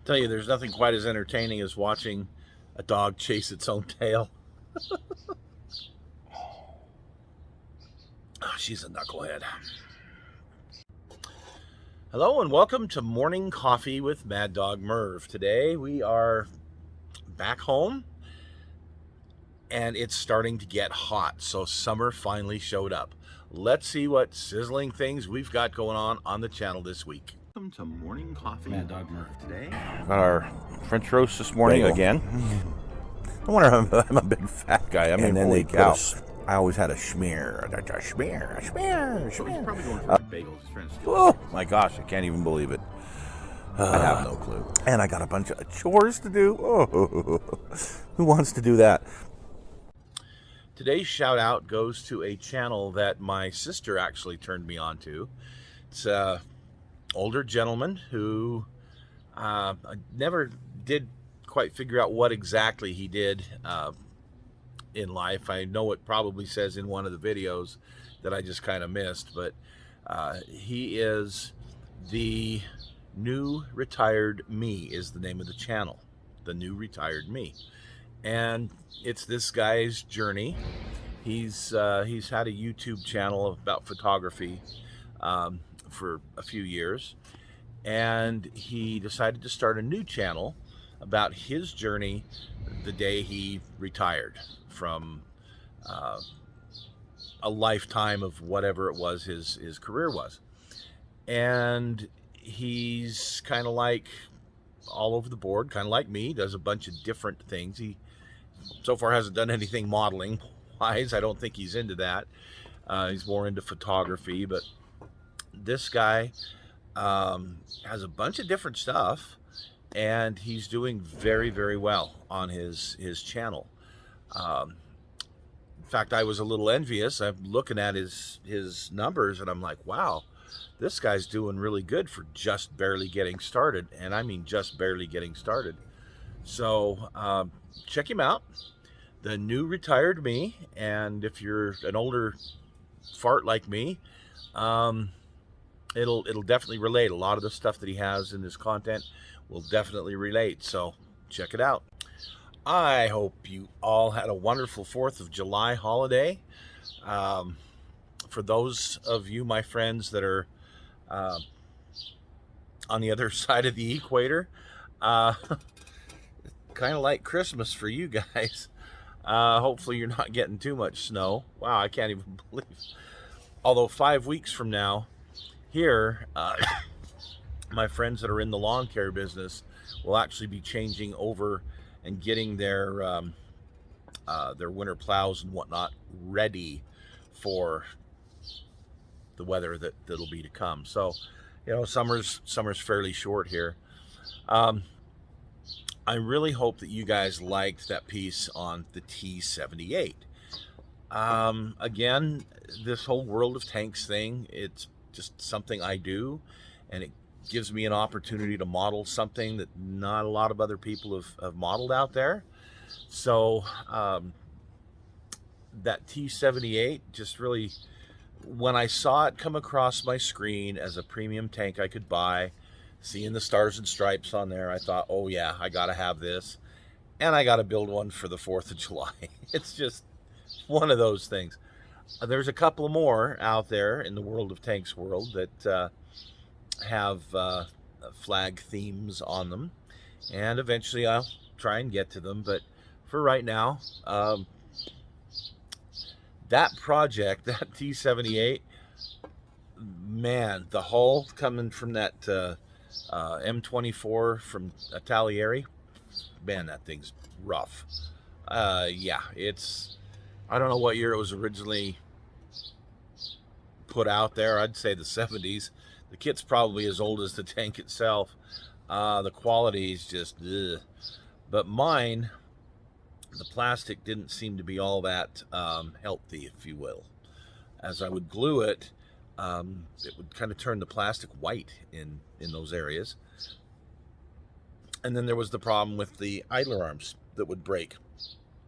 Tell you, there's nothing quite as entertaining as watching a dog chase its own tail. Oh, she's a knucklehead. Hello and welcome to Morning Coffee with Maddog Merv. Today we are back home and it's starting to get hot, so summer finally showed up. Let's see what sizzling things we've got going on the channel this week. Welcome to Morning Coffee. Maddog Merv today. Got our French roast this morning again. No wonder I'm a big fat guy. I mean, And then holy they cow. I always had a schmear. So he's probably going for bagels. He's trying to steal Oh my gosh, I can't even believe it. I have no clue. And I got a bunch of chores to do. Oh, who wants to do that? Today's shout out goes to a channel that my sister actually turned me on to. It's an older gentleman who I never did quite figure out what exactly he did in life. I know it probably says in one of the videos that I just kind of missed, but he is the New Retired Me is the name of the channel, the New Retired Me. And it's this guy's journey. He's had a YouTube channel about photography for a few years, and he decided to start a new channel about his journey the day he retired from a lifetime of whatever it was his career was. And he's kind of like all over the board, kind of like me, does a bunch of different things. He so far hasn't done anything modeling wise. I don't think he's into that. He's more into photography, but this guy has a bunch of different stuff, and he's doing very, very well on his channel. In fact, I was a little envious. I'm looking at his numbers, and I'm like, wow, this guy's doing really good for just barely getting started, and I mean just barely getting started. So check him out, the New Retired Me. And if you're an older fart like me, it'll definitely relate. A lot of the stuff that he has in his content will definitely relate. So check it out. I hope you all had a wonderful 4th of July holiday. For those of you, my friends, that are on the other side of the equator, kind of like Christmas for you guys. Hopefully you're not getting too much snow. Wow, I can't even believe. Although 5 weeks from now, here, my friends that are in the lawn care business will actually be changing over and getting their winter plows and whatnot ready for the weather that'll be to come. So, you know, summer's fairly short here. I really hope that you guys liked that piece on the T78. Again, this whole World of Tanks thing, it's just something I do, and it gives me an opportunity to model something that not a lot of other people have modeled out there. So that T78 just really, when I saw it come across my screen as a premium tank I could buy, seeing the stars and stripes on there, I thought, oh yeah, I gotta have this, and I gotta build one for the 4th of July. It's just one of those things. There's a couple more out there in the World of Tanks world that have flag themes on them, and eventually I'll try and get to them. But for right now, that project, that T78, man, the hull coming from that M24 from Italieri, man, that thing's rough. Yeah, it's, I don't know what year it was originally put out there. I'd say the 70s. The kit's probably as old as the tank itself. The quality is just ugh. But mine, the plastic didn't seem to be all that healthy, if you will. As I would glue it, it would kind of turn the plastic white in those areas. And then there was the problem with the idler arms that would break.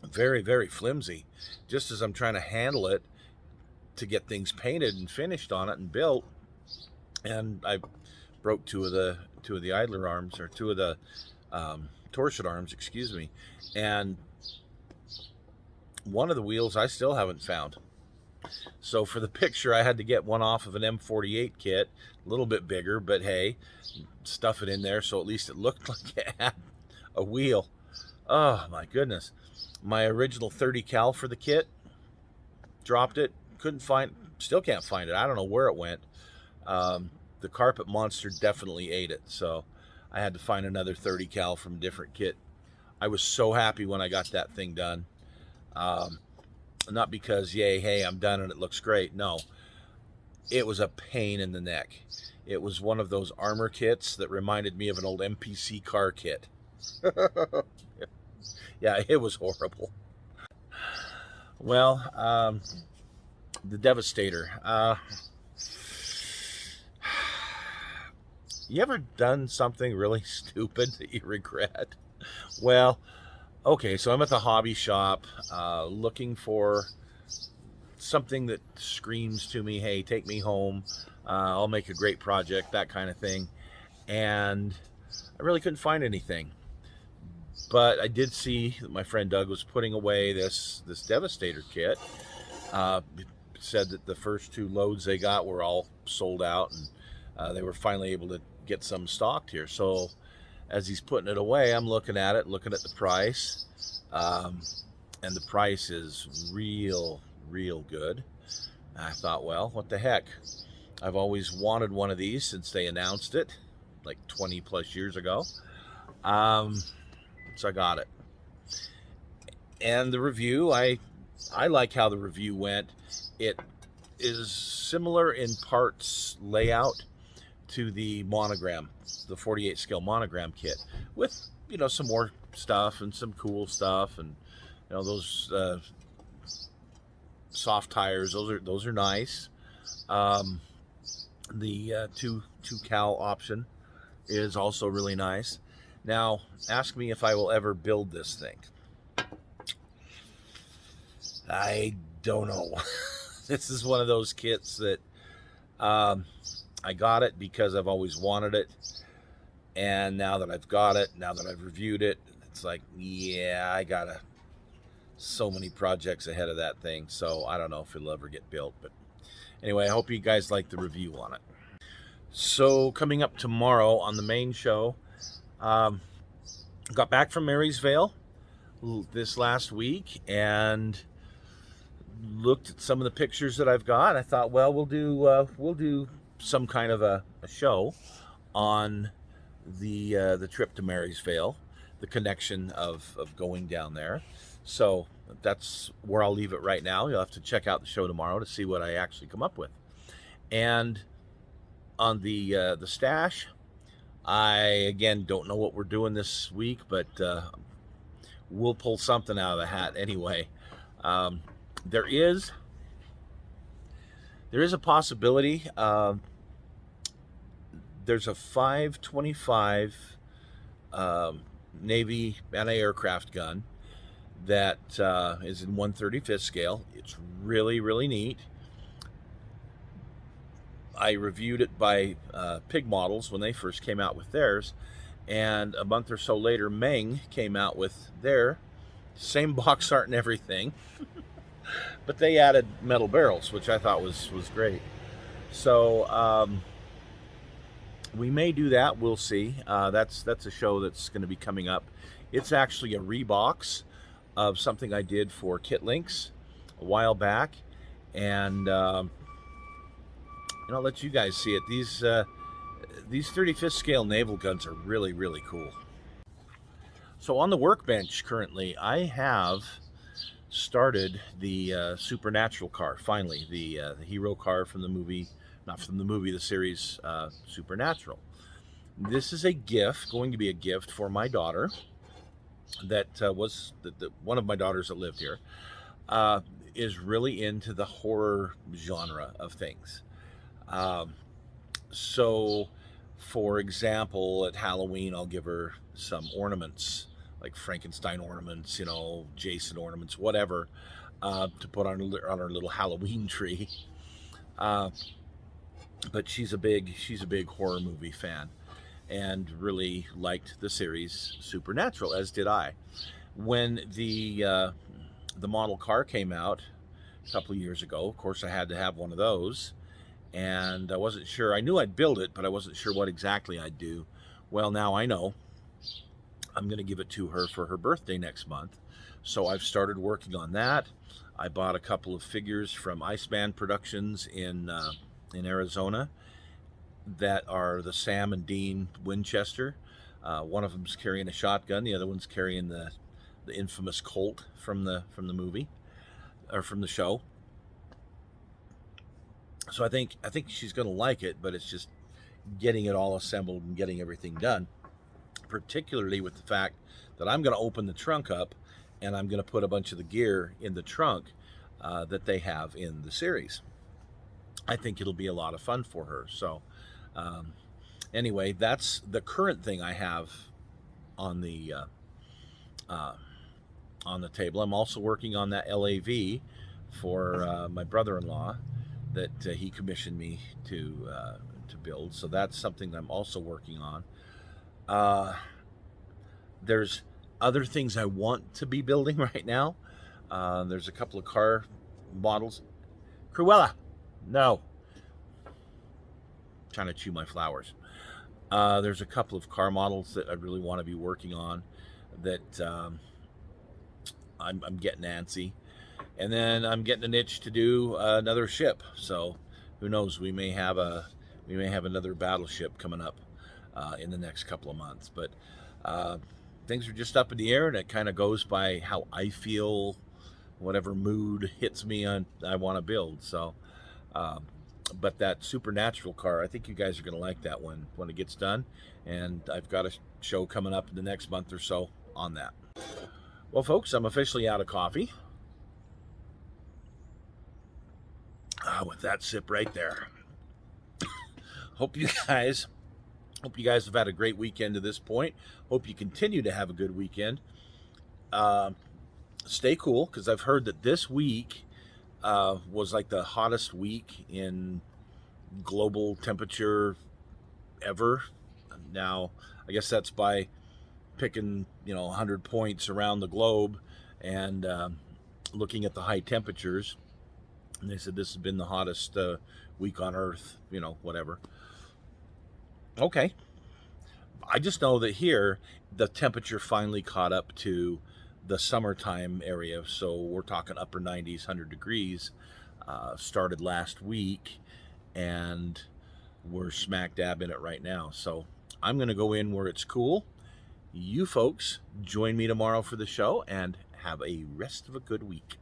Very, very flimsy. Just as I'm trying to handle it to get things painted and finished on it and built, and I broke two of the idler arms, or two of the torsion arms, excuse me, and one of the wheels I still haven't found. So for the picture, I had to get one off of an M48 kit, a little bit bigger, but hey, stuff it in there so at least it looked like it had a wheel. Oh my goodness. My original 30 cal for the kit, dropped it, still can't find it. I don't know where it went. The carpet monster definitely ate it, so I had to find another 30 cal from a different kit. I was so happy when I got that thing done. Not because, yay, hey, I'm done and it looks great. No, it was a pain in the neck. It was one of those armor kits that reminded me of an old MPC car kit. Yeah, it was horrible. Well, the Devastator. You ever done something really stupid that you regret? Well, okay, so I'm at the hobby shop looking for something that screams to me, hey, take me home. I'll make a great project, that kind of thing. And I really couldn't find anything. But I did see that my friend Doug was putting away this Devastator kit. Said that the first two loads they got were all sold out, and they were finally able to get some stocked here. So as he's putting it away, I'm looking at the price, and the price is real good. I thought, well, what the heck? I've always wanted one of these since they announced it like 20 plus years ago. So I got it. And the review, I like how the review went. It is similar in parts layout to the monogram, the 48 scale monogram kit, with some more stuff and some cool stuff, and those soft tires. Those are nice. The two cal option is also really nice. Now, ask me if I will ever build this thing. I don't know. This is one of those kits that I got it because I've always wanted it. And now that I've got it, now that I've reviewed it, it's like, yeah, I got so many projects ahead of that thing. So I don't know if it'll ever get built. But anyway, I hope you guys like the review on it. So coming up tomorrow on the main show, got back from Marysvale this last week and looked at some of the pictures that I've got. I thought, well, we'll do some kind of a show on the trip to Marysvale, the connection of going down there. So that's where I'll leave it right now. You'll have to check out the show tomorrow to see what I actually come up with. And on the stash, I again don't know what we're doing this week, but we'll pull something out of the hat anyway. There is a possibility. There's a 525 Navy anti-aircraft gun that is in 1/35th scale. It's really neat. I reviewed it by Pig Models when they first came out with theirs, and a month or so later, Meng came out with their same box art and everything, but they added metal barrels, which I thought was great. So we may do that. We'll see. That's a show that's going to be coming up. It's actually a rebox of something I did for Kit Links a while back, and I'll let you guys see it. These 35th scale naval guns are really cool. So on the workbench currently, I have started the Supernatural car. Finally, the hero car from the movie, not from the movie, the series Supernatural. This is going to be a gift for my daughter. That was one of my daughters that lived here. Is really into the horror genre of things. So, for example, at Halloween, I'll give her some ornaments, like Frankenstein ornaments, Jason ornaments, whatever, to put on her little Halloween tree. but she's a big horror movie fan, and really liked the series Supernatural, as did I. When the model car came out a couple of years ago, of course I had to have one of those, and I wasn't sure. I knew I'd build it, but I wasn't sure what exactly I'd do. Well, now I know. I'm going to give it to her for her birthday next month. So I've started working on that. I bought a couple of figures from Iceman Productions in Arizona that are the Sam and Dean Winchester. One of them's carrying a shotgun. The other one's carrying the infamous Colt from the movie, or from the show. So I think she's going to like it, but it's just getting it all assembled and getting everything done. Particularly with the fact that I'm going to open the trunk up and I'm going to put a bunch of the gear in the trunk that they have in the series. I think it'll be a lot of fun for her. So anyway, that's the current thing I have on the table. I'm also working on that LAV for my brother-in-law that he commissioned me to build. So that's something I'm also working on. There's other things I want to be building right now. There's a couple of car models. Cruella, no. Trying to chew my flowers. There's a couple of car models that I really want to be working on that I'm getting antsy. And then I'm getting an itch to do another ship. So who knows? We may have another battleship coming up in the next couple of months. But things are just up in the air, and it kind of goes by how I feel, whatever mood hits me on I want to build. So but that Supernatural car, I think you guys are going to like that one when it gets done, and I've got a show coming up in the next month or so on that. Well, folks, I'm officially out of coffee. With that sip right there. Hope you guys have had a great weekend to this point. Hope you continue to have a good weekend. Stay cool, because I've heard that this week was like the hottest week in global temperature ever. Now, I guess that's by picking 100 points around the globe and looking at the high temperatures. And they said this has been the hottest week on Earth, whatever. Okay. I just know that here, the temperature finally caught up to the summertime area. So we're talking upper 90s, 100 degrees. Started last week, and we're smack dab in it right now. So I'm going to go in where it's cool. You folks join me tomorrow for the show, and have a rest of a good week.